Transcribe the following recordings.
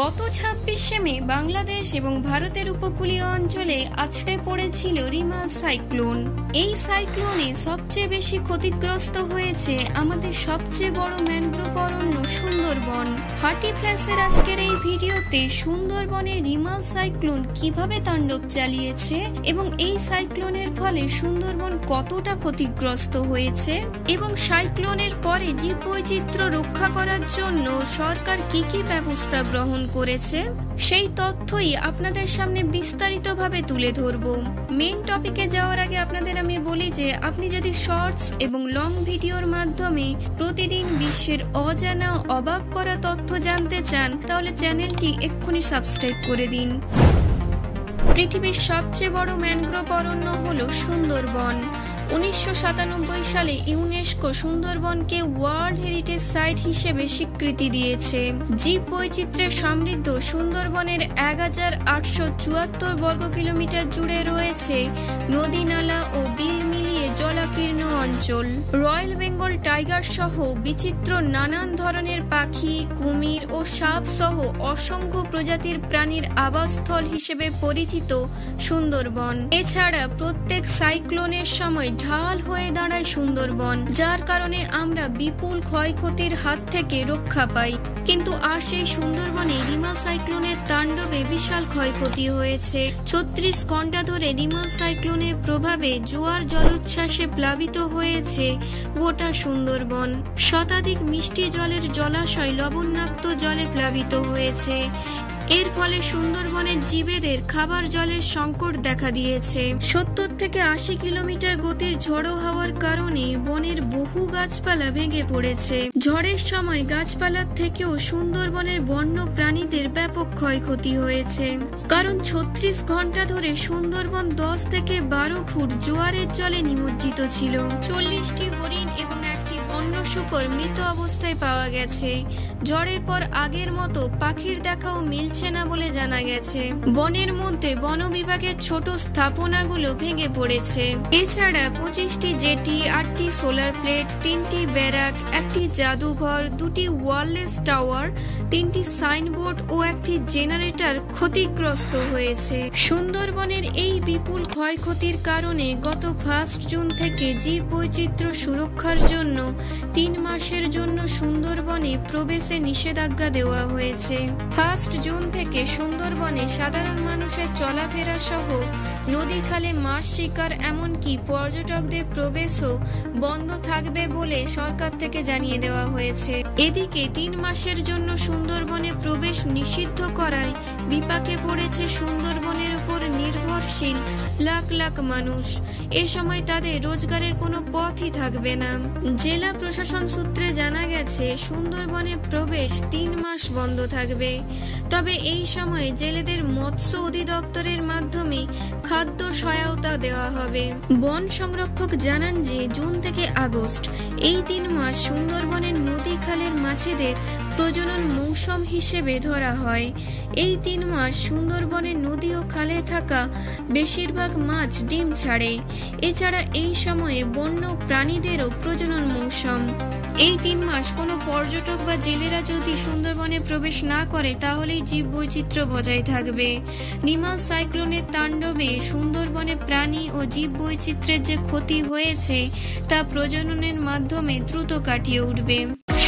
গত 26শে মে বাংলাদেশ এবং ভারতের উপকূলীয় অঞ্চলে আছড়ে পড়েছিল রিমাল সাইক্লোন। এই সাইক্লোনে সবচেয়ে বেশি ক্ষতিগ্রস্ত হয়েছে আমাদের সবচেয়ে বড় ম্যানগ্রোভ অরণ্য সুন্দরবন। হার্টি ফ্ল্যাশের আজকের এই ভিডিওতে সুন্দরবনে রিমাল সাইক্লোন কিভাবে তাণ্ডব চালিয়েছে এবং এই সাইক্লোনের ফলে সুন্দরবন কতটা ক্ষতিগ্রস্ত হয়েছে এবং সাইক্লোনের পরে জীববৈচিত্র্য রক্ষা করার জন্য সরকার কি কি ব্যবস্থা গ্রহণ করেছে সেই তথ্যই আপনাদের সামনে বিস্তারিতভাবে তুলে ধরব। মেইন টপিকে যাওয়ার আগে আপনাদের আমি বলি যে আপনি যদি শর্টস এবং লং ভিডিওর মাধ্যমে প্রতিদিন বিশ্বের অজানা অবাক করা তথ্য জানতে চান তাহলে চ্যানেলটি এক্ষুনি সাবস্ক্রাইব করে দিন। পৃথিবীর সবচেয়ে বড় ম্যানগ্রোভ অরণ্য হলো সুন্দরবন। 1997 সালে ইউনেস্কো সুন্দরবনকে ওয়ার্ল্ড হেরিটেজ সাইট হিসেবে স্বীকৃতি দিয়েছে। জীব বৈচিত্র্যে সমৃদ্ধ সুন্দরবনের 1874 বর্গ কিলোমিটার জুড়ে রয়েছে নদী নালা ও বিল মিলিয়ে জলাকীর্ণ অঞ্চল। রয়্যাল বেঙ্গল টাইগার সহ বিচিত্র নানান ধরনের পাখি, কুমির ও সাপ সহ অসংখ্য প্রজাতির প্রাণীর আবাসস্থল হিসেবে পরিচিত সুন্দরবন। এছাড়া প্রত্যেক সাইক্লোনের সময় ঢাল হয়ে দাঁড়ায় সুন্দরবন, যার কারণে আমরা বিপুল ক্ষয়ক্ষতির হাত থেকে রক্ষা পাই। কিন্তু আর সেই সুন্দরবনে রিমাল সাইক্লোনের তাণ্ডবে বিশাল ক্ষয়ক্ষতি হয়েছে। 36 ঘন্টা ধরে রিমাল সাইক্লোনের প্রভাবে জোয়ার জলোচ্ছ্বাসে প্লাবিত হয়েছে গোটা সুন্দরবন। শতাধিক মিষ্টি জলের জলাশয় লবণাক্ত জলে প্লাবিত হয়েছে। এর ফলে সুন্দরবনের জীবেদের খাবার জলের সংকট দেখা দিয়েছে। 70 থেকে 80 কিলোমিটার গতির ঝড়ো হাওয়ার কারণে বনের বহু গাছপালা ভেঙে পড়েছে। ঝড়ের সময় গাছপালার থেকেও সুন্দরবনের বন্য প্রাণীদের ব্যাপক ক্ষয়ক্ষতি হয়েছে, কারণ 36 ঘন্টা ধরে সুন্দরবন 10 থেকে 12 ফুট জোয়ারের জলে নিমজ্জিত ছিল। 40টি হরিণ এবং একটি বন্য শূকর মৃত অবস্থায় পাওয়া গেছে। ঝড়ের পর আগের মতো পাখির দেখাও মিলছে না বলে জানা গেছে। বনের মধ্যে বন বিভাগের ছোট স্থাপনাগুলো ভেঙে পড়েছে। এছাড়া 25টি জেটি, 8টি সোলার প্লেট, 3টি ব্যারাক, একটি জাদুঘর, 2টি ওয়্যারলেস টাওয়ার, 3টি সাইনবোর্ড ও একটি জেনারেটর ক্ষতিগ্রস্ত হয়েছে। সুন্দরবনের এই বিপুল ক্ষয়ক্ষতির কারণে গত 1 জুন থেকে জীব বৈচিত্র্য সুরক্ষার জন্য 3 মাসের জন্য সুন্দরবনে প্রবেশে নিষেধাজ্ঞা দেওয়া হয়েছে। 1 জুন থেকে সুন্দরবনে সাধারণ মানুষের চলাফেরা সহ নদী খালে মাছ শিকার এমনকি পর্যটকদের প্রবেশও বন্ধ থাকবে বলে সরকার থেকে জানিয়ে দেওয়া হয়েছে। এদিকে 3 মাসের জন্য সুন্দরবনে প্রবেশ নিষিদ্ধ করায় বিপাকে পড়েছে সুন্দরবনের উপর নির্ভরশীল লাখ লাখ মানুষ। এ সময় তাদের রোজগারের কোনো পথই থাকবে না। জেলা প্রশাসন সূত্রে জানা গেছে সুন্দরবনে প্রবেশ 3 মাস বন্ধ থাকবে। তবে এই সময়ে জেলেদের মৎস্য অধিদপ্তরের মাধ্যমে খাদ্য সহায়তা দেওয়া হবে। বন সংরক্ষক জানান যে জুন থেকে আগস্ট এই 3 মাস সুন্দরবনের নদী খালের মাছেদের প্রজনন মৌসুম হিসেবে ধরা হয়। এই 3 মাস সুন্দরবনের নদী ও খালে থাকা বেশিরভাগ মাছ ডিম ছাড়ে। এছাড়া এই সময়ে বন্য প্রাণীদেরও প্রজনন মৌসুম। এই 3 মাস কোনো পর্যটক বা জেলেরা যদি সুন্দরবনে প্রবেশ না করে তাহলেই জীব বৈচিত্র্য বজায় থাকবে। রিমাল সাইক্লোনের তাণ্ডবে সুন্দরবনে প্রাণী ও জীব বৈচিত্র্যের যে ক্ষতি হয়েছে তা প্রজননের মাধ্যমে দ্রুত কাটিয়ে উঠবে।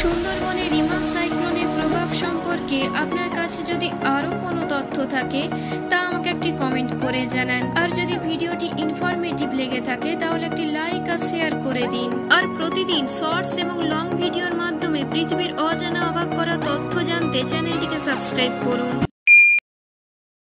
সুন্দরবনে রিমাল সাইক্লোনের প্রভাব সম্পর্কে আপনার কাছে যদি আরো কোনো তথ্য থাকে তা আমাকে একটি কমেন্ট করে জানান। আর যদি ভিডিওটি ইনফরমেটিভ লেগে থাকে তাহলে একটি লাইক আর শেয়ার করে দিন। আর প্রতিদিন শর্টস এবং লং ভিডিওর মাধ্যমে পৃথিবীর অজানা অবাক করা তথ্য জানতে চ্যানেলটিকে সাবস্ক্রাইব করুন।